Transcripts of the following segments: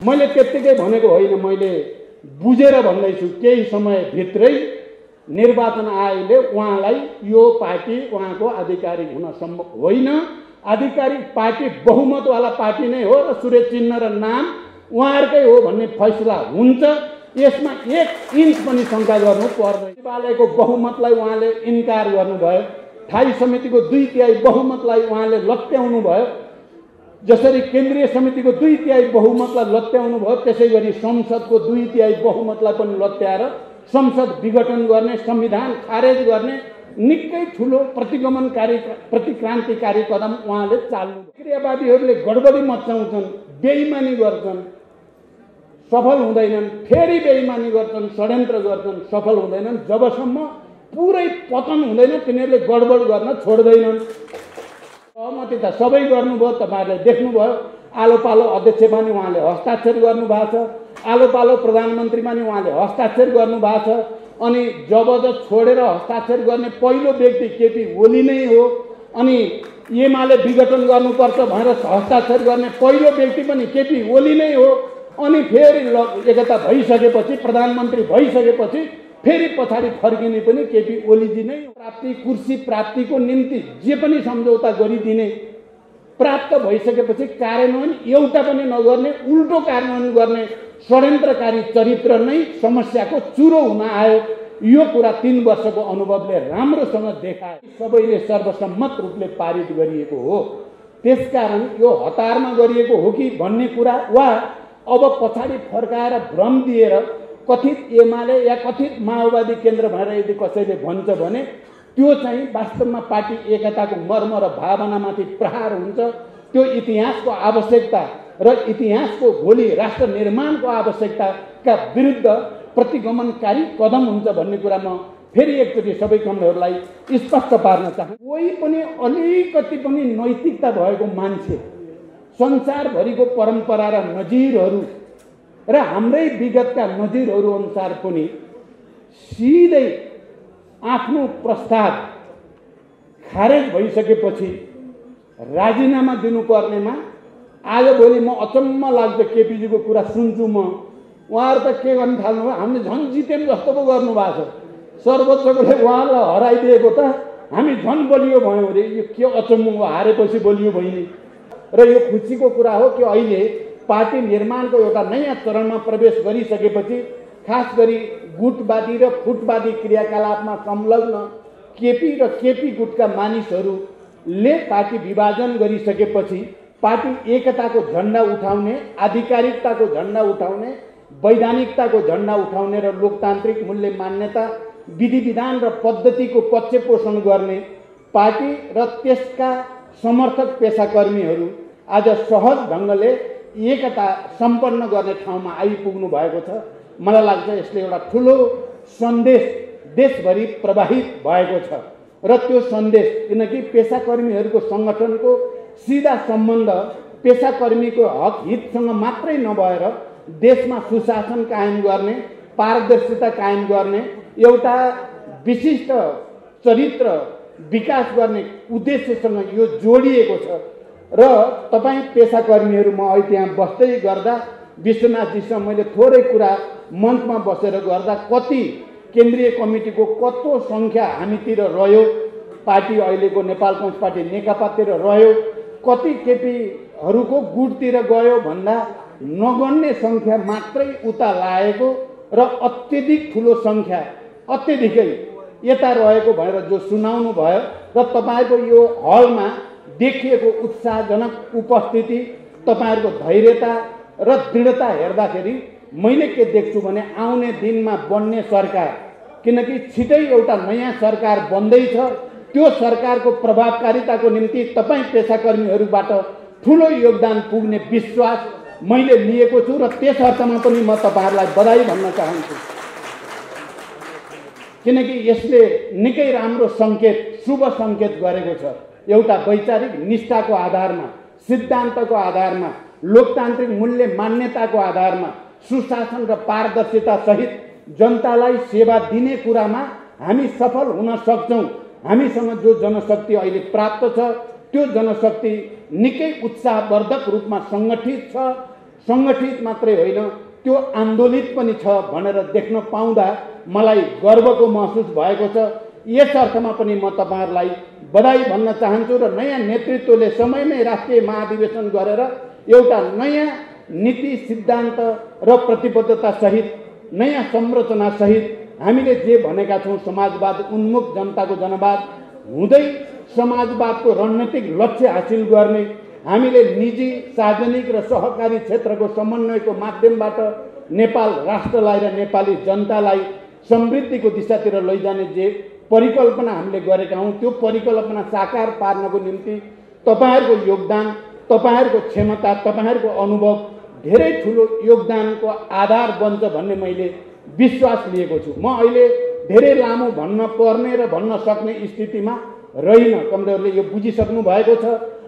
मैले त्यत्तिकै भनेको होइन, मैले बुझेर भन्दैछु। केही समयभित्रै निर्वाचन आयोगले उहाँलाई यो पार्टी उहाँको आधिकारिक हुन सम्भव होइन, आधिकारिक पार्टी बहुमतवाला पार्टी नै हो र सुरेश चिन्ह र नाम उहाँहरूकै हो भन्ने फैसला हुन्छ। यसमा 1 इन्च पनि शङ्का गर्नु पर्दैन। सचिवालयको बहुमतलाई उहाँले इन्कार गर्नुभयो, स्थायी समितिको 2/3 बहुमतलाई उहाँले लत्याउनु भयो। जसरी केन्द्रीय समितिको 2/3 बहुमतलाई लत्याउनु भयो, त्यसै गरी संसदको 2/3 बहुमतलाई पनि लत्याएर संसद विघटन गर्ने, संविधान खारेज गर्ने निकै ठुलो प्रतिगमनकारी प्रतिक्रान्तिकारी कदम उहाँले चाल्नु। क्रियावादीहरूले गडबडी मचाउँछन्, बेइमानी गर्छन्, सफल हुँदैनन्, फेरि बेइमानी गर्छन्, षड्यन्त्र गर्छन्, सफल हुँदैनन्। जबसम्म पुरै पतन हुँदैन तिनीहरूले गडबड गर्न छोड्दैनन्। सहमति त सबै गर्नुभयो, तपाईँहरूले देख्नुभयो। आलो पालो अध्यक्षमा नि उहाँले हस्ताक्षर गर्नुभएको छ, आलो पालो प्रधानमन्त्रीमा नि उहाँले हस्ताक्षर गर्नुभएको छ। अनि जबरजस्त छोडेर हस्ताक्षर गर्ने पहिलो व्यक्ति केपी ओली नै हो। अनि एमाले विघटन गर्नुपर्छ भनेर हस्ताक्षर गर्ने पहिलो व्यक्ति पनि केपी ओली नै हो। अनि फेरि एकता भइसकेपछि, प्रधानमन्त्री भइसकेपछि फेरि पछाडि फर्किने पनि केपी ओलीजी नै हो। प्राप्ति कुर्सी प्राप्तिको निम्ति जे पनि सम्झौता गरिदिने, प्राप्त भइसकेपछि कार्यान्वयन एउटा पनि नगर्ने, उल्टो कार्यान्वयन गर्ने षड्यन्त्रकारी चरित्र नै समस्याको चुरो हुन आयो। यो कुरा 3 वर्षको अनुभवले राम्रोसँग देखाए। सबैले सर्वसम्मत रूपले पारित गरिएको हो। त्यसकारण यो हतारमा गरिएको हो कि भन्ने कुरा वा अब पछाडि फर्काएर भ्रम दिएर कथित एमाले या कथित माओवादी केन्द्र भनेर यदि कसैले भन्छ भने त्यो चाहिँ वास्तवमा पार्टी एकताको मर्म र भावनामाथि प्रहार हुन्छ। त्यो इतिहासको आवश्यकता र इतिहासको भोलि राष्ट्र निर्माणको आवश्यकताका विरुद्ध प्रतिगमनकारी कदम हुन्छ भन्ने कुरा म फेरि एकचोटि सबै कमरेहरूलाई स्पष्ट पार्न चाहन्छु। कोही पनि अलिकति पनि नैतिकता भएको मान्छे संसारभरिको परम्परा र नजिरहरू र हाम्रै विगतका नजिरहरू अनुसार पनि सिधै आफ्नो प्रस्ताव खारेज भइसकेपछि राजीनामा दिनुपर्नेमा आजभोलि म अचम्म लाग्छ। केपीजीको कुरा सुन्छु म, उहाँहरू त के गर्न थाल्नुभयो, हामीले झन् जित्यौँ जस्तो पो गर्नुभएको छ। सर्वोच्चले उहाँलाई हराइदिएको त हामी झन् बलियो भयौँ अरे। यो के अचम्म हो, हारेपछि बलियो भइने। र यो खुसीको कुरा हो कि अहिले पार्टी निर्माणको एउटा नयाँ चरणमा प्रवेश गरिसकेपछि खास गरी गुटवादी र फुटवादी क्रियाकलापमा संलग्न केपी र केपी गुटका मानिसहरूले पार्टी विभाजन गरिसकेपछि पार्टी एकताको झण्डा उठाउने, आधिकारिकताको झण्डा उठाउने, वैधानिकताको झण्डा उठाउने र लोकतान्त्रिक मूल्य मान्यता, विधि विधान र पद्धतिको पक्ष पोषण गर्ने पार्टी र त्यसका समर्थक पेसाकर्मीहरू आज सहज ढङ्गले एकता सम्पन्न गर्ने ठाउँमा आइपुग्नु भएको छ। मलाई लाग्छ यसले एउटा ठुलो सन्देश देशभरि प्रवाहित भएको छ। र त्यो सन्देश किनकि पेसाकर्मीहरूको सङ्गठनको सिधा सम्बन्ध पेसाकर्मीको हक हितसँग मात्रै नभएर देशमा सुशासन कायम गर्ने, पारदर्शिता कायम गर्ने, एउटा विशिष्ट चरित्र विकास गर्ने उद्देश्यसँग यो जोडिएको छ। र तपाईँ पेसाकर्मीहरू, म अहिले त्यहाँ बस्दै गर्दा विश्वनाथजीसँग मैले थोरै कुरा मञ्चमा बसेर गर्दा कति केन्द्रीय कमिटीको कत्रो सङ्ख्या हामीतिर रह्यो, पार्टी अहिलेको नेपाल कम्युनिस्ट पार्टी नेकपातिर रह्यो, कति केपीहरूको गुटतिर गयो भन्दा नगन्ने सङ्ख्या मात्रै उता लागेको र अत्यधिक ठुलो सङ्ख्या अत्यधिकै यता रहेको भएर जो सुनाउनु भयो र तपाईँको यो हलमा देखिएको उत्साहजनक उपस्थिति, तपाईँहरूको धैर्यता र दृढता हेर्दाखेरि मैले के देख्छु भने आउने दिनमा बन्ने सरकार, किनकि छिटै एउटा नयाँ सरकार बन्दैछ, त्यो सरकारको प्रभावकारिताको निम्ति तपाईँ पेसाकर्मीहरूबाट ठुलो योगदान पुग्ने विश्वास मैले लिएको छु र त्यस अर्थमा पनि म तपाईँहरूलाई बधाई भन्न चाहन्छु। किनकि यसले निकै राम्रो सङ्केत, शुभ सङ्केत गरेको छ। एउटा वैचारिक निष्ठाको आधारमा, सिद्धान्तको आधारमा, लोकतान्त्रिक मूल्य मान्यताको आधारमा सुशासन र पारदर्शिता सहित जनतालाई सेवा दिने कुरामा हामी सफल हुन सक्छौँ। हामीसँग जो जनशक्ति अहिले प्राप्त छ त्यो जनशक्ति निकै उत्साहवर्धक रूपमा सङ्गठित छ, सङ्गठित मात्रै होइन त्यो आन्दोलित पनि छ भनेर देख्न पाउँदा मलाई गर्वको महसुस भएको छ। यस अर्थमा पनि म तपाईहरुलाई बधाई भन्न चाहन्छु र नयाँ नेतृत्वले समयमै राष्ट्रिय महाधिवेशन गरेर एउटा नयाँ नीति सिद्धान्त र प्रतिबद्धता सहित नयाँ संरचना सहित हामीले जे भनेका छौं समाजवाद उन्मुख जनताको जनवाद हुँदै समाजवादको रणनीतिक लक्ष्य हासिल गर्ने हामीले निजी सार्वजनिक र सहकारी क्षेत्रको समन्वयको माध्यमबाट नेपाल राष्ट्रलाई र नेपाली जनतालाई समृद्धिको दिशातिर लैजाने जे परिकल्पना हामीले गरेका हौं त्यो परिकल्पना साकार पार्नको निम्ति तपाईहरुको योगदान, तपाईहरुको क्षमता, तपाईहरुको अनुभव धेरै ठूलो योगदानको आधार बन्छ भन्ने मैले विश्वास लिएको छु। म अहिले धेरै लामो भन्न पर्ने र भन्न सक्ने स्थितिमा रहिन। कमरेडले यो बुझिसक्नु भएको छ।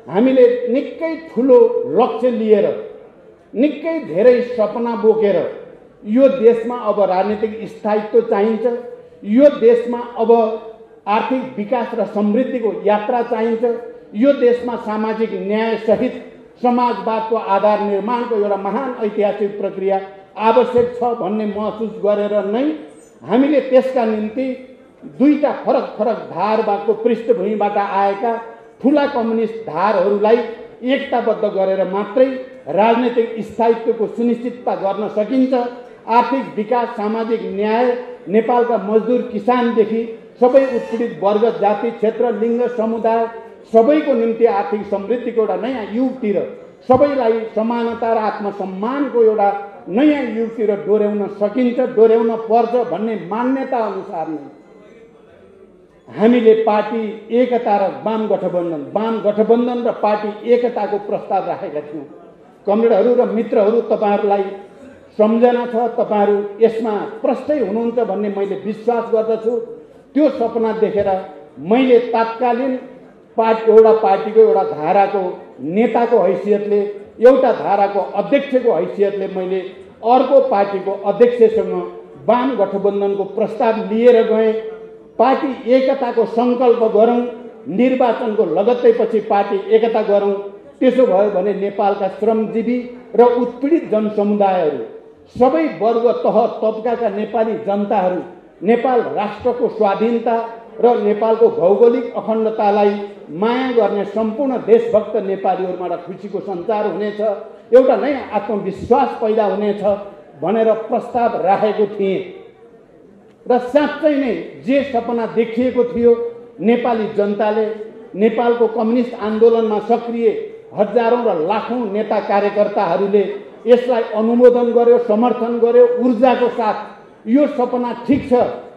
हामीले निकै ठूलो लक्ष्य लिएर निकै धेरै सपना बोकेर यो देशमा अब राजनीतिक स्थायित्व चाहिन्छ। यो देशमा अब आर्थिक विकास र समृद्धिको यात्रा चाहिन्छ। यो देशमा सामाजिक न्याय सहित समाजवादको आधार निर्माणको एउटा महान ऐतिहासिक प्रक्रिया आवश्यक छ भन्ने महसुस गरेर नै हामीले त्यसका निम्ति दुईटा फरक फरक धारको पृष्ठभूमिबाट आएका ठूला कम्युनिस्ट धारहरूलाई एकताबद्ध गरेर मात्रै राजनीतिक स्थायित्वको सुनिश्चितता गर्न सकिन्छ। आर्थिक विकास, सामाजिक न्याय नेपालका मजदुर किसानदेखि सबै उत्पीडित वर्ग, जाति, क्षेत्र, लिङ्ग, समुदाय सबैको निम्ति आर्थिक समृद्धिको एउटा नयाँ युगतिर सबैलाई समानता र आत्मसम्मानको एउटा नयाँ युगतिर डोर्याउन सकिन्छ, डोर्याउन पर्छ भन्ने मान्यता अनुसार नै हामीले पार्टी एकता र वाम गठबन्धन र पार्टी एकताको प्रस्ताव राखेका थियौं। कमरेडहरू र मित्रहरू, तपाईहरुलाई सम्झना छ, तपाईहरु यसमा प्रष्टै हुनुहुन्छ भन्ने मैले विश्वास गर्दछु। त्यो सपना देखेर मैले तात्कालीन पार्टीको एउटा धाराको नेताको हैसियतले, एउटा धाराको अध्यक्षको हैसियतले मैले अर्को पार्टीको अध्यक्षसँग वाम गठबन्धनको प्रस्ताव लिएर गएँ। पार्टी एकताको संकल्प गरौं, निर्वाचनको लगत्तै पछि पार्टी एकता गरौं। त्यसो भयो भने नेपालका श्रमजीवी र उत्पीडित जनसमुदायहरू, सबै वर्ग तह तबकाका नेपाली जनताहरू नेपाल राष्ट्रको स्वाधीनता र नेपालको भौगोलिक अखण्डतालाई माया गर्ने सम्पूर्ण देशभक्त नेपालीहरूबाट खुसीको सञ्चार हुनेछ, एउटा नयाँ आत्मविश्वास पैदा हुनेछ भनेर प्रस्ताव राखेको थिएँ। र साँच्चै नै जे सपना देखिएको थियो, नेपाली जनताले नेपालको कम्युनिस्ट आन्दोलनमा सक्रिय हजारौं र लाखौं नेता कार्यकर्ताहरूले यसलाई अनुमोदन गर्यो, समर्थन गर्यो ऊर्जाको साथ। यो सपना ठीक छ,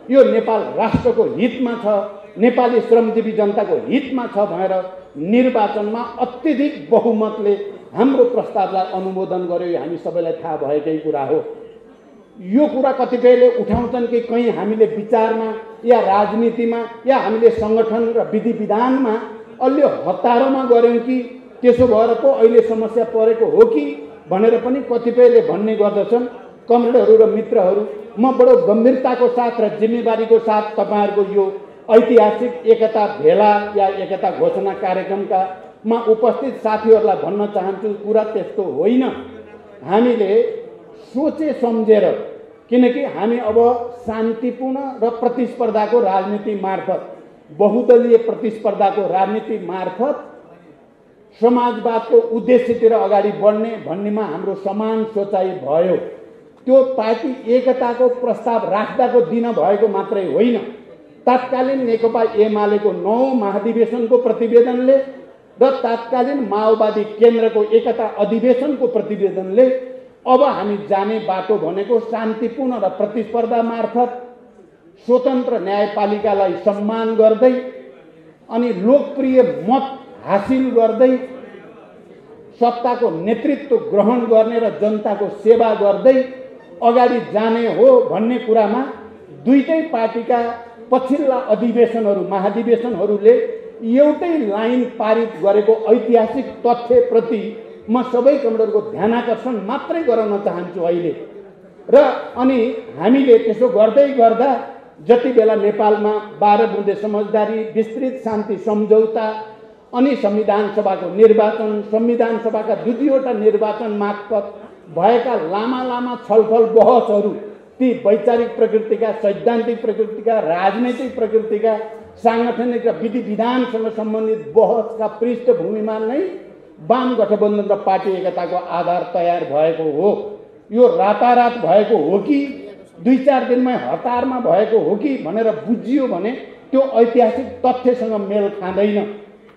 यो नेपाल राष्ट्रको हितमा छ, नेपाली श्रमजीवी जनताको हितमा छ भनेर निर्वाचनमा अत्यधिक बहुमतले हाम्रो प्रस्तावलाई अनुमोदन गर्यो। यो हामी सबैलाई थाहा भएकै कुरा हो। यो कुरा कतिपयले उठाउँछन् कि कहीं हामीले विचारमा या राजनीतिमा या हामीले संगठन र विधि विधानमा अलि हतारोमा गर्यौं कि त्यसो भएर पो अहिले समस्या परेको हो कि भनेर पनि कतिपयले भन्ने गर्दछन्। कमरेडहरू र मित्रहरू, म बडो गम्भीरताको साथ र जिम्मेवारीको साथ तपाईहरुको यो ऐतिहासिक एकता भेला या एकता घोषणा कार्यक्रमका उपस्थित साथीहरूलाई भन्न चाहन्छु, कुरा त्यस्तो होइन। हामीले सोचे सम्झेर, किनकि हामी अब शान्तिपूर्ण र प्रतिस्पर्धाको राजनीति मार्फत, बहुदलीय प्रतिस्पर्धाको राजनीति मार्फत समाजवादको उद्देश्यतिर अगाडि बढ्ने भन्नेमा हाम्रो समान सोचाइ भयो। त्यो पार्टी एकताको प्रस्ताव राख्दाको दिन भएको मात्रै होइन, तत्कालीन नेकपा एमालेको 9औं महाधिवेशनको प्रतिवेदनले र तत्कालीन माओवादी केन्द्रको एकता अधिवेशनको प्रतिवेदनले अब हामी जाने बाटो भनेको शान्तिपूर्ण र प्रतिस्पर्धा मार्फत स्वतन्त्र न्यायपालिकालाई सम्मान गर्दै अनि लोकप्रिय मत हासिल गर्दै सत्ताको नेतृत्व ग्रहण गर्ने र जनताको सेवा गर्दै अगाडि जाने हो भन्ने कुरामा दुईटै पार्टीका पछिल्ला अधिवेशनहरू, महाधिवेशनहरूले एउटै लाइन पारित गरेको ऐतिहासिक तथ्यप्रति म सबै कमरेडको ध्यानाकर्षण मात्रै गराउन चाहन्छु अहिले। र अनि हामीले त्यसो गर्दै गर्दा जति बेला नेपालमा 12 बुँदे समझदारी, विस्तृत शान्ति सम्झौता अनि संविधान सभाको निर्वाचन, संविधान सभाका दुईवटा निर्वाचन मार्फत भएका लामा लामा छलफल बहसहरू ती वैचारिक प्रकृतिका, सैद्धान्तिक प्रकृतिका, राजनैतिक प्रकृतिका, सांगठनिक र विधि विधानसँग सम्बन्धित बहसका पृष्ठभूमिमा नै वाम गठबन्धन र पार्टी एकताको आधार तयार भएको हो। यो रातारात भएको हो कि 2-4 दिनमै हतारमा भएको हो कि भनेर बुझियो भने त्यो ऐतिहासिक तथ्यसँग मेल खाँदैन,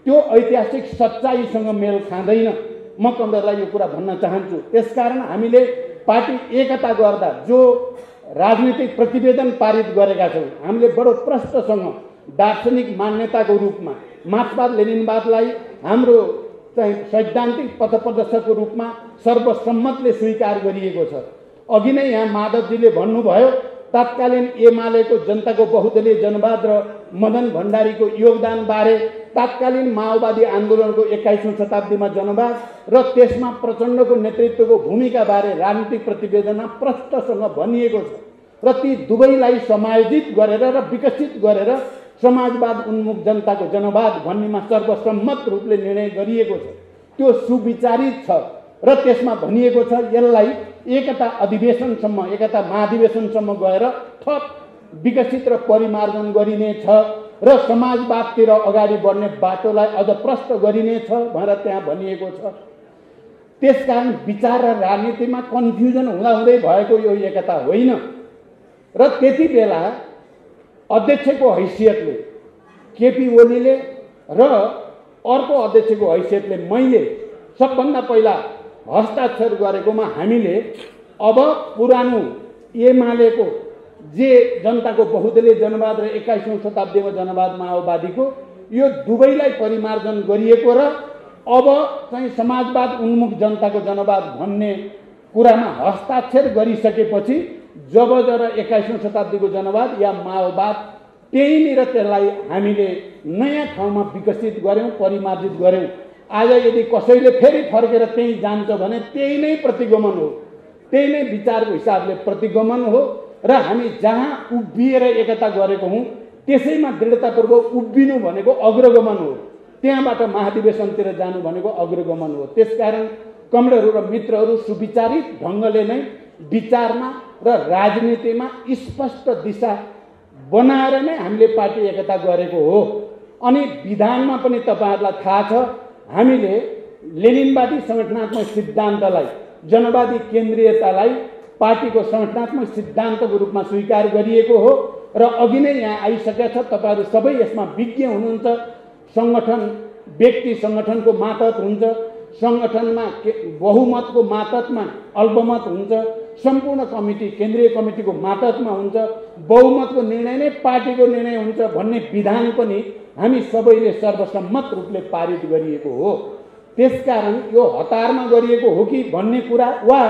त्यो ऐतिहासिक सच्चाइसँग मेल खाँदैन। म कमरेडलाई यो कुरा भन्न चाहन्छु। त्यसकारण हामीले पार्टी एकता गर्दा जो राजनीतिक प्रतिवेदन पारित गरेका छौँ, हामीले बडो प्रष्टसँग दार्शनिक मान्यताको रूपमा मार्क्सवाद लेनिनवादलाई हाम्रो चाहिँ सैद्धान्तिक पथप्रदर्शकको रूपमा सर्वसम्मतले स्वीकार गरिएको छ। अघि नै यहाँ माधवजीले भन्नुभयो तत्कालीन एमालेको जनताको बहुदलीय जनवाद र मदन भण्डारीको योगदानबारे, तत्कालीन माओवादी आन्दोलनको 21औं शताब्दीमा जनवाद र त्यसमा प्रचण्डको नेतृत्वको भूमिकाबारे राजनीतिक प्रतिवेदनमा प्रष्टसँग भनिएको छ र ती दुवैलाई समायोजित गरेर र विकसित गरेर समाजवाद उन्मुख जनताको जनवाद भन्नेमा सर्वसम्मत रूपले निर्णय गरिएको छ। त्यो सुविचारित छ र त्यसमा भनिएको छ यसलाई एकता अधिवेशनसम्म, एकता महाधिवेशनसम्म गएर थप विकसित र परिमार्जन गरिनेछ र समाजवादतिर अगाडि बढ्ने बाटोलाई अझ प्रष्ट गरिनेछ भनेर त्यहाँ भनिएको छ। त्यसकारण विचार र राजनीतिमा कन्फ्युजन हुँदाहुँदै भएको यो एकता होइन र त्यति बेला अध्यक्षको हैसियतले केपी ओलीले र अर्को अध्यक्षको हैसियतले मैले सबभन्दा पहिला हस्ताक्षर गरेकोमा हामीले अब पुरानो एमालेको जे जनताको बहुदलीय जनवाद र 21औं शताब्दीमा जनवाद माओवादीको यो दुवैलाई परिमार्जन गरिएको र अब चाहिँ समाजवाद उन्मुख जनताको जनवाद भन्ने कुरामा हस्ताक्षर गरिसकेपछि जब 21औं शताब्दीको जनवाद या माओवाद त्यहीँनिर त्यसलाई हामीले नयाँ ठाउँमा विकसित गऱ्यौँ, परिमार्जित गऱ्यौँ। आज यदि कसैले फेरि फर्केर त्यहीँ जान्छ भने त्यही नै प्रतिगमन हो, त्यही नै विचारको हिसाबले प्रतिगमन हो र हामी जहाँ उभिएर एकता गरेको हौँ त्यसैमा दृढतापूर्वक उभिनु भनेको अग्रगमन हो, त्यहाँबाट महाधिवेशनतिर जानु भनेको अग्रगमन हो। त्यसकारण कमरेडहरू र मित्रहरू सुविचारित ढङ्गले नै विचारमा र राजनीतिमा स्पष्ट दिशा बनाएर नै हामीले पार्टी एकता गरेको हो। अनि विधानमा पनि तपाईँहरूलाई थाहा छ हामीले लेनिनवादी संगठनात्मक सिद्धान्तलाई, जनवादी केन्द्रीयतालाई पार्टीको संगठनात्मक सिद्धान्तको रूपमा स्वीकार गरिएको हो र अघि नै यहाँ आइसकेका छ। तपाईँहरू सबै यसमा विज्ञ हुनुहुन्छ। संगठन व्यक्ति संगठनको मातहत हुन्छ, संगठनमा बहुमतको मातहतमा अल्पमत हुन्छ, सम्पूर्ण कमिटी केन्द्रीय कमिटीको मातहतमा हुन्छ, बहुमतको निर्णय नै पार्टीको निर्णय हुन्छ भन्ने विधान पनि हामी सबैले सर्वसम्मत रूपले पारित गरिएको हो। त्यसकारण यो हतारमा गरिएको हो कि भन्ने कुरा वा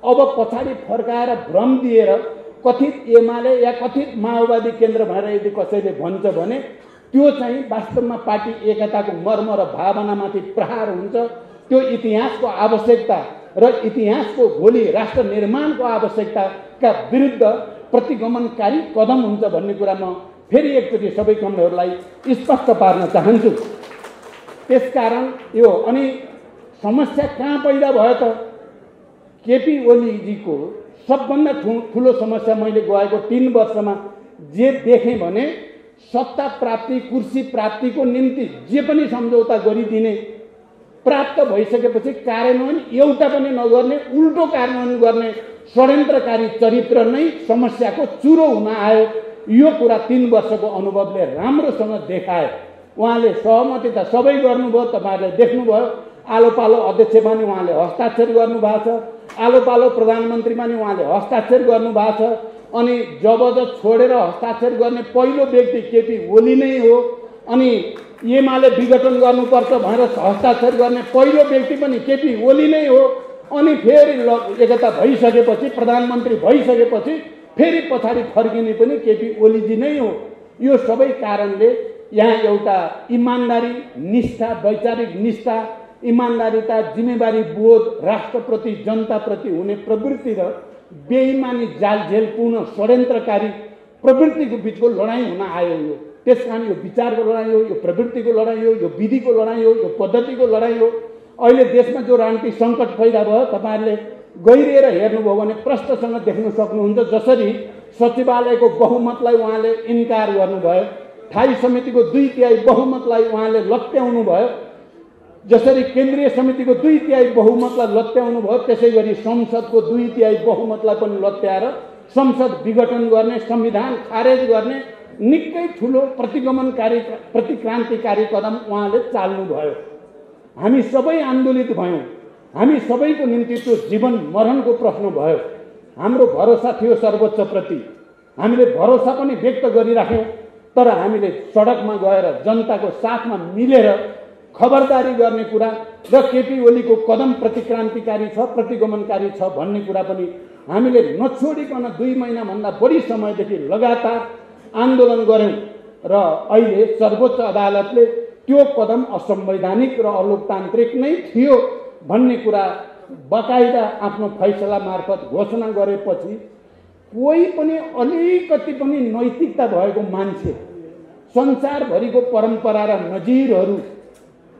अब पछाडि फर्काएर भ्रम दिएर कथित एमाले या कथित माओवादी केन्द्र भनेर यदि कसैले भन्छ भने त्यो चाहिँ वास्तवमा पार्टी एकताको मर्म र भावनामाथि प्रहार हुन्छ। त्यो इतिहासको आवश्यकता र इतिहासको भोलि राष्ट्र निर्माणको आवश्यकताका विरुद्ध प्रतिगमनकारी कदम हुन्छ भन्ने कुरा म फेरि एकचोटि सबै कमरेडहरूलाई स्पष्ट पार्न चाहन्छु। त्यसकारण यो अनि समस्या कहाँ पैदा भयो त? केपी ओलीजीको सबभन्दा ठुलो समस्या मैले गएको 3 वर्षमा जे देखेँ भने सत्ता प्राप्ति, कुर्सी प्राप्तिको निम्ति जे पनि सम्झौता गरिदिने, प्राप्त भइसकेपछि कार्यान्वयन एउटा पनि नगर्ने, उल्टो कार्यान्वयन गर्ने षड्यन्त्रकारी चरित्र नै समस्याको चुरो हुन आयो। यो कुरा 3 वर्षको अनुभवले राम्रोसँग देखायो। उहाँले सहमति त सबै गर्नुभयो, तपाईँहरूले देख्नुभयो। आलो पालो अध्यक्षमा नि उहाँले हस्ताक्षर गर्नुभएको छ, आलो पालो प्रधानमन्त्रीमा नि उहाँले हस्ताक्षर गर्नुभएको छ। अनि जबरजस्त छोडेर हस्ताक्षर गर्ने पहिलो व्यक्ति केपी ओली नै हो। अनि एमाले विघटन गर्नुपर्छ भनेर हस्ताक्षर गर्ने पहिलो व्यक्ति पनि केपी ओली नै हो। अनि फेरि एकता भइसकेपछि, प्रधानमन्त्री भइसकेपछि फेरि पछाडि फर्किने पनि केपी ओलीजी नै हो। यो सबै कारणले यहाँ एउटा इमान्दारी, निष्ठा, वैचारिक निष्ठा, इमान्दारिता, जिम्मेवारी बोध, राष्ट्रप्रति जनताप्रति हुने प्रवृत्ति र बेइमानी, जालझेलपूर्ण षड्यन्त्रकारी प्रवृत्तिको बिचको लडाइँ हुन आयो। यो त्यसकारण यो विचारको लडाइँ हो, यो प्रवृत्तिको लडाइँ हो, यो विधिको लडाइँ हो, यो पद्धतिको लडाइँ हो। अहिले देशमा जो राजनीतिक सङ्कट पैदा भयो, तपाईँहरूले गहिरिएर हेर्नुभयो भने प्रष्टसँग देख्न सक्नुहुन्छ। जसरी सचिवालयको बहुमतलाई उहाँले इन्कार गर्नुभयो, स्थायी समितिको 2/3 बहुमतलाई उहाँले लत्याउनु भयो, जसरी केन्द्रीय समितिको 2/3 बहुमतलाई लत्याउनु भयो, त्यसै गरी संसदको 2/3 बहुमतलाई पनि लत्याएर संसद विघटन गर्ने, संविधान खारेज गर्ने निकै ठुलो प्रतिक्रान्तिकारी कदम उहाँले चाल्नुभयो। हामी सबै आन्दोलित भयौँ। हामी सबैको निम्ति त्यो जीवन मरणको प्रश्न भयो। हाम्रो भरोसा थियो सर्वोच्चप्रति, हामीले भरोसा पनि व्यक्त गरिराख्यौँ। तर हामीले सडकमा गएर जनताको साथमा मिलेर खबरदारी गर्ने कुरा र केपी ओलीको कदम प्रतिक्रान्तिकारी छ, प्रतिगमनकारी छ भन्ने कुरा पनि हामीले नछोडिकन 2 महिनाभन्दा बढी समयदेखि लगातार आन्दोलन गऱ्यौँ र अहिले सर्वोच्च अदालतले त्यो कदम असंवैधानिक र अलोकतान्त्रिक नै थियो भन्ने कुरा बकाइदा आफ्नो फैसला मार्फत घोषणा गरेपछि कोही पनि अलिकति पनि नैतिकता भएको मान्छे, संसारभरिको परम्परा र नजिरहरू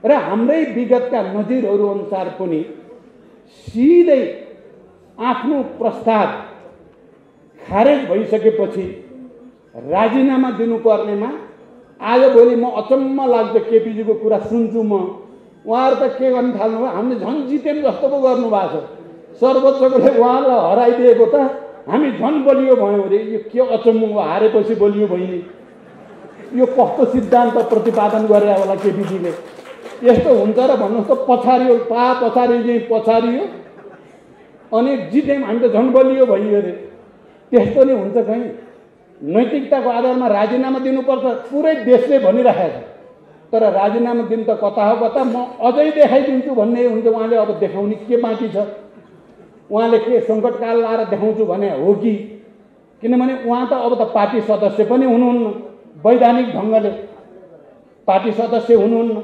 र हाम्रै विगतका नजिरहरू अनुसार पनि सिधै आफ्नो प्रस्ताव खारेज भइसकेपछि राजीनामा दिनुपर्नेमा आजभोलि म अचम्म लाग्छ। केपीजीको कुरा सुन्छु म, उहाँहरू त के गर्न थाल्नुभयो, हामीले झन् जित्यौँ जस्तो पो गर्नुभएको छ। सर्वोच्चले उहाँलाई हराइदिएको त हामी झन् बलियो भयौँ अरे। यो के अचम्म हो, हारेपछि बलियो भइने, यो कस्तो सिद्धान्त प्रतिपादन गरे होला केपीजीले। यस्तो हुन्छ र भन्नुहोस् त, पछारियो पछारियो अनि जित्यौँ हामी त झन् बलियो भइयो अरे। त्यस्तो नै हुन्छ कहीँ? नैतिकताको आधारमा राजीनामा दिनुपर्छ पुरै देशले भनिरहेको छ, तर राजीनामा दिन त कता हो कता, म अझै देखाइदिन्छु भन्ने हुन्छ। उहाँले अब देखाउने के बाँकी छ? उहाँले के सङ्कटकाल लाएर देखाउँछु भने हो कि? किनभने उहाँ त अब त पार्टी सदस्य पनि हुनुहुन्न, वैधानिक ढङ्गले पार्टी सदस्य हुनुहुन्न।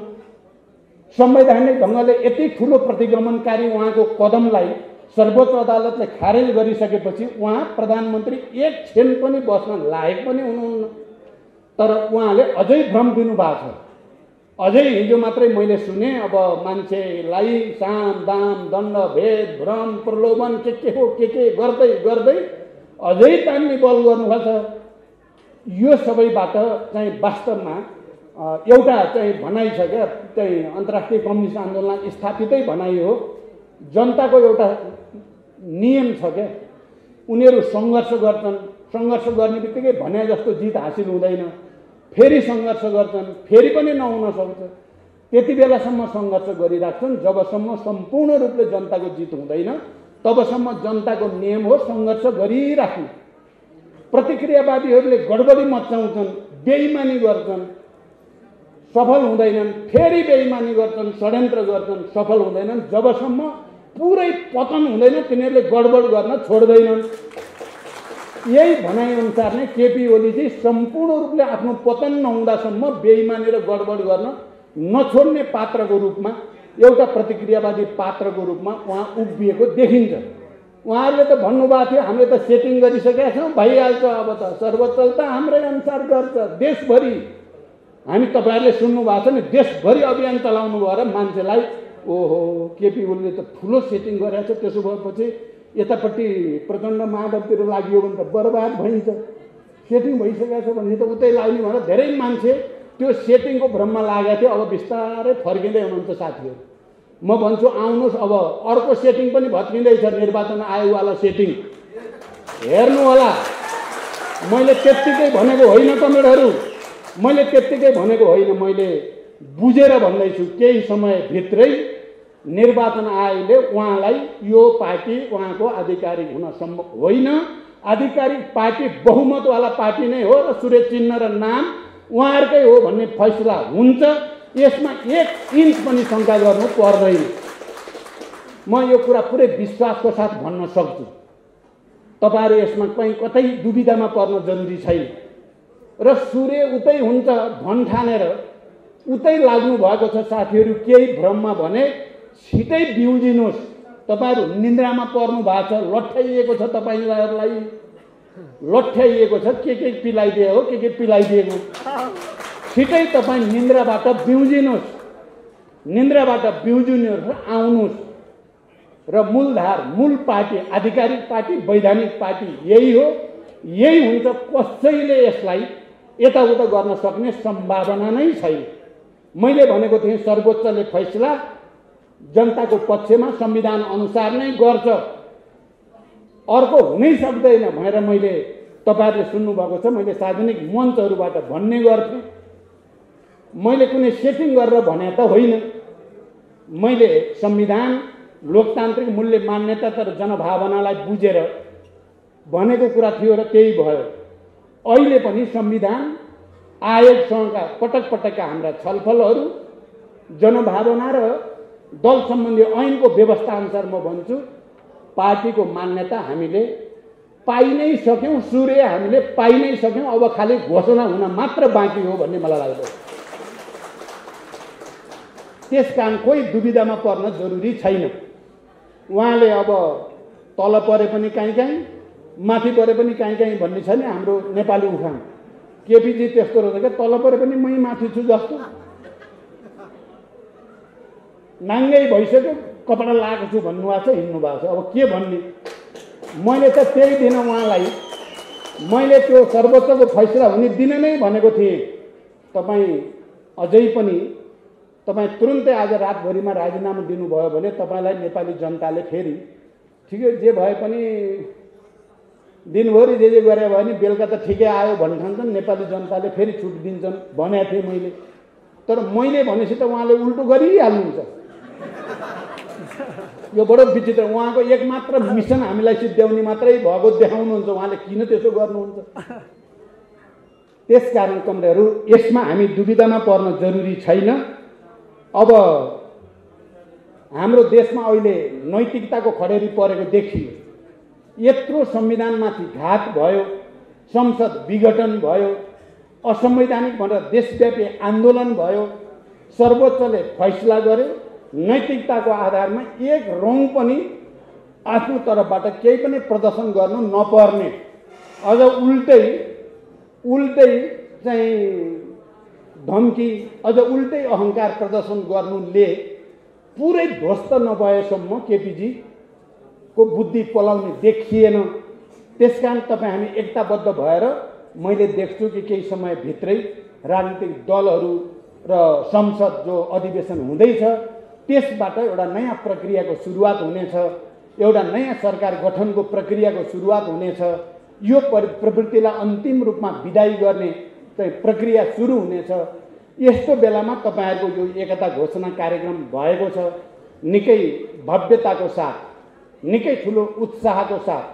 संवैधानिक ढङ्गले यति ठुलो प्रतिगमनकारी उहाँको कदमलाई सर्वोच्च अदालतले खारेज गरिसकेपछि उहाँ प्रधानमन्त्री एक क्षण पनि बस्न लायक पनि हुनुहुन्न। तर उहाँले अझै भ्रम दिनुभएको छ। अझै हिजो मात्रै मैले सुने, अब मान्छेलाई साम दाम दण्ड भेद भ्रम प्रलोभन के हो के गर्दै गर्दै अझै तान्ने बल गर्नुभएको छ। यो सबैबाट चाहिँ वास्तवमा एउटा चाहिँ भनाइ छ क्या, चाहिँ अन्तर्राष्ट्रिय कम्युनिस्ट आन्दोलन स्थापितै भनाइ हो। जनताको एउटा नियम छ क्या, उनीहरू सङ्घर्ष गर्छन्, सङ्घर्ष गर्ने बित्तिकै भने जस्तो जित हासिल हुँदैन, फेरि सङ्घर्ष गर्छन्, फेरि पनि नहुन सक्छ। त्यति बेलासम्म सङ्घर्ष गरिराख्छन् जबसम्म सम्पूर्ण रूपले जनताको जित हुँदैन, तबसम्म जनताको नियम हो सङ्घर्ष गरिराख्नु। प्रतिक्रियावादीहरूले गडबडी मचाउँछन्, बेइमानी गर्छन्, सफल हुँदैनन्, फेरि बेइमानी गर्छन्, षड्यन्त्र गर्छन्, सफल हुँदैनन्। जबसम्म पुरै पतन हुँदैन तिनीहरूले गडबड गर्न छोड्दैनन्। यही भनाइअनुसार नै केपी ओली चाहिँ सम्पूर्ण रूपले आफ्नो पतन नहुँदासम्म बेइमानी र गडबड गर्न नछोड्ने पात्रको रूपमा, एउटा प्रतिक्रियावादी पात्रको रूपमा उहाँ उभिएको देखिन्छ। उहाँहरूले त भन्नुभएको थियो हामीले त सेटिङ गरिसकेका छौँ, भइहाल्छ, अब त सर्वोच्चले त हाम्रै अनुसार गर्छ देशभरि। हामी तपाईँहरूले सुन्नुभएको छ नि, देशभरि अभियान चलाउनु भयो र मान्छेलाई ओहो केपी ओलीले त ठुलो सेटिङ गरेको छ, त्यसो भएपछि यतापट्टि प्रचण्ड माधवतिर लागियो भने त बर्बाद भइन्छ। सेटिङ भइसकेको छ भने त उतै लाग्ने भनेर धेरै मान्छे त्यो सेटिङको भ्रममा लागेको थियो। अब बिस्तारै फर्किँदै हुनुहुन्छ साथीहरू। म भन्छु आउनुहोस्, अब अर्को सेटिङ पनि भत्किँदैछ, निर्वाचन आयोगवाला सेटिङ हेर्नु होला। मैले त्यत्तिकै भनेको होइन कमरेडहरू, मैले त्यत्तिकै भनेको होइन, मैले बुझेर भन्दैछु। केही समयभित्रै निर्वाचन आयोगले उहाँलाई यो पार्टी उहाँको आधिकारिक हुन सम्भव होइन, आधिकारिक पार्टी बहुमतवाला पार्टी नै हो र सुरेश चिन्ह र नाम उहाँहरूकै हो भन्ने फैसला हुन्छ। यसमा 1 इन्च पनि शङ्का गर्नु पर्दैन। म यो कुरा पुरै विश्वासको साथ भन्न सक्छु। तपाईँहरू यसमा कहीँ कतै दुविधामा पर्न जरुरी छैन। र सूर्य उतै हुन्छ धन ठानेर उतै लाग्नु भएको छ साथीहरू। केही भ्रममा भने छिटै बिउजिनुहोस्। तपाईँहरू निन्द्रामा पर्नु भएको छ, लट्ठ्याइएको छ, तपाईँहरूलाई लट्ठ्याइएको छ, के पिलाइदिए हो, के पिलाइदिएको। छिटै तपाईँ निन्द्राबाट बिउजिनुहोस्, निन्द्राबाट बिउजिनुहोस् र आउनुहोस्। र मूलधार मूल पार्टी आधिकारिक पार्टी वैधानिक पार्टी यही हो। यही हुन्छ, कसैले यसलाई यताउता गर्न सक्ने सम्भावना नै छैन। मैले भनेको थिएँ सर्वोच्चले फैसला जनताको पक्षमा संविधान अनुसार नै गर्छ, अर्को हुनै सक्दैन भनेर मैले तपाईहरुले सुन्नुभएको छ। मैले सार्वजनिक मञ्चहरुबाट भन्ने गर्थेँ। मैले कुनै सेटिङ गरेर भने त होइन। मैले संविधान लोकतान्त्रिक मूल्य मान्यता तर जनभावनालाई बुझेर भनेको कुरा थियो र त्यही भयो। अहिले पनि संविधान आयोगसँगका पटक पटकका हाम्रा छलफलहरू जनभावना र दल सम्बन्धी ऐनको व्यवस्था अनुसार म भन्छु पार्टीको मान्यता हामीले पाइ नै सक्यौं, सूर्य हामीले पाइ नै सक्यौं। अब खाली घोषणा हुन मात्र बाँकी हो भन्ने मलाई लाग्छ। त्यसकारण कोही दुविधामा पर्न जरुरी छैन। उहाँले अब तल परे पनि कहीँ माथि परे पनि कहीँ भन्ने छ नि हाम्रो नेपाली उखान। केपीजी त्यस्तो रहेछ क्या, तल परे पनि मै माथि छु जस्तो, नाङ्गै भइसक्यो कपडा लगाएको छु भन्नुभएको छ, हिँड्नु भएको छ। अब के भन्ने? मैले त त्यही दिन उहाँलाई मैले त्यो सर्वोच्चको फैसला हुने दिन नै भनेको थिएँ, तपाईँ अझै पनि तपाईँ तुरुन्तै आज रातभरिमा राजीनामा दिनुभयो भने तपाईँलाई नेपाली जनताले फेरि ठिकै जे भए पनि दिनभरि जे गरे भने बेलुका त ठिकै आयो भन्ठान्छन्, नेपाली जनताले फेरि छुट दिन्छन् भनेको थिएँ मैले। तर मैले भनेपछि त उहाँले उल्टो गरिहाल्नुहुन्छ। यो बडो विचित्र। उहाँको एक मात्र मिसन हामीलाई सिद्ध्याउने मात्रै भएको देखाउनुहुन्छ। उहाँले किन त्यसो गर्नुहुन्छ? त्यसकारण कमरेडहरू, यसमा हामी दुविधामा पर्न जरुरी छैन। अब हाम्रो देशमा अहिले नैतिकताको खडेरी परेको देखियो। यत्रो संविधानमाथि घात भयो, संसद विघटन भयो, असंवैधानिक भनेर देशव्यापी आन्दोलन भयो, सर्वोच्चले फैसला गर्यो। नैतिकताको आधारमा एक रौँ पनि आफ्नो तर्फबाट केही पनि प्रदर्शन गर्नु नपर्ने, अझ उल्टै चाहिँ धम्की, अझ उल्टै अहंकार प्रदर्शन गर्नुले पुरै ध्वस्त नभएसम्म केपीजी को बुद्धि पलाउने देखिएन। त्यसकारण तपाईँ हामी एकताबद्ध भएर मैले देख्छु कि केही समय भित्रै राजनीतिक दलहरू र संसद जो अधिवेशन हुँदैछ त्यसबाट एउटा नयाँ प्रक्रियाको सुरुवात हुनेछ, एउटा नयाँ सरकार गठनको प्रक्रियाको सुरुवात हुनेछ। यो प्रवृत्तिलाई अन्तिम रूपमा विदाई गर्ने प्रक्रिया सुरु हुनेछ। यस्तो बेलामा तपाईहरुको यो एकता घोषणा कार्यक्रम भएको छ, निकै भव्यताको साथ, निकै ठुलो उत्साहको साथ,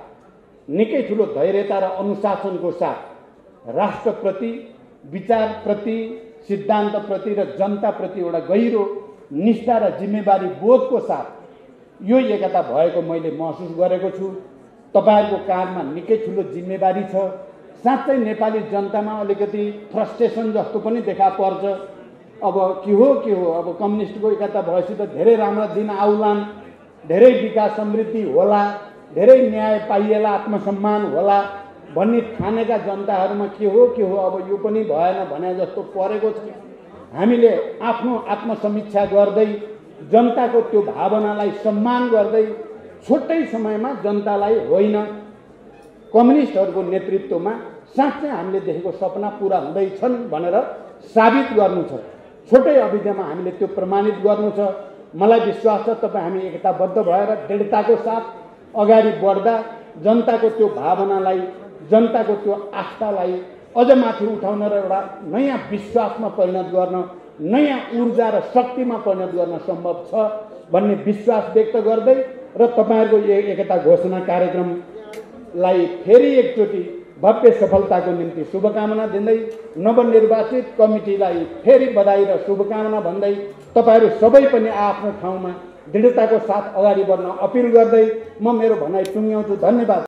निकै ठुलो धैर्यता र अनुशासनको साथ राष्ट्रप्रति, विचारप्रति, सिद्धान्तप्रति र जनताप्रति एउटा गहिरो निष्ठा र जिम्मेवारी बोधको साथ यो एकता भएको मैले महसुस गरेको छु। तपाईहरुको काँधमा निकै ठुलो जिम्मेवारी छ। साँच्चै नेपाली जनतामा अलिकति फ्रस्ट्रेसन जस्तो पनि देखा पर्छ। अब के हो अब कम्युनिस्टको एकता भएपछि त धेरै राम्रा दिन आउलान्, धेरै विकास समृद्धि होला, धेरै न्याय पाइएला, आत्मसम्मान होला भन्ने ठानेका जनताहरूमा के हो अब यो पनि भएन भने जस्तो परेको छ। हामीले आफ्नो आत्मसमीक्षा गर्दै जनताको त्यो भावनालाई सम्मान गर्दै छोटै समयमा जनतालाई होइन कम्युनिस्टहरूको नेतृत्वमा साँच्चै हामीले देखेको सपना पूरा हुँदैछन् भनेर साबित गर्नु छ। छोटै अवधिमा हामीले त्यो प्रमाणित गर्नु छ। मलाई विश्वास छ तपाईँ हामी एकताबद्ध भएर दृढताको साथ अगाडि बढ्दा जनताको त्यो भावनालाई, जनताको त्यो आस्थालाई अझ माथि उठाउन र एउटा नयाँ विश्वासमा परिणत गर्न, नयाँ ऊर्जा र शक्तिमा परिणत गर्न सम्भव छ भन्ने विश्वास व्यक्त गर्दै र तपाईहरुको एकता घोषणा कार्यक्रमलाई फेरि एकचोटि भव्य सफलताको निम्ति शुभकामना दिँदै नवनिर्वाचित कमिटीलाई फेरि बधाई र शुभकामना भन्दै तपाईहरु सबै पनि आफ्नो ठाउँमा दृढताको साथ अगाडि बढ्न अपिल गर्दै म मेरो भनाइ टुङ्ग्याउँछु। धन्यवाद।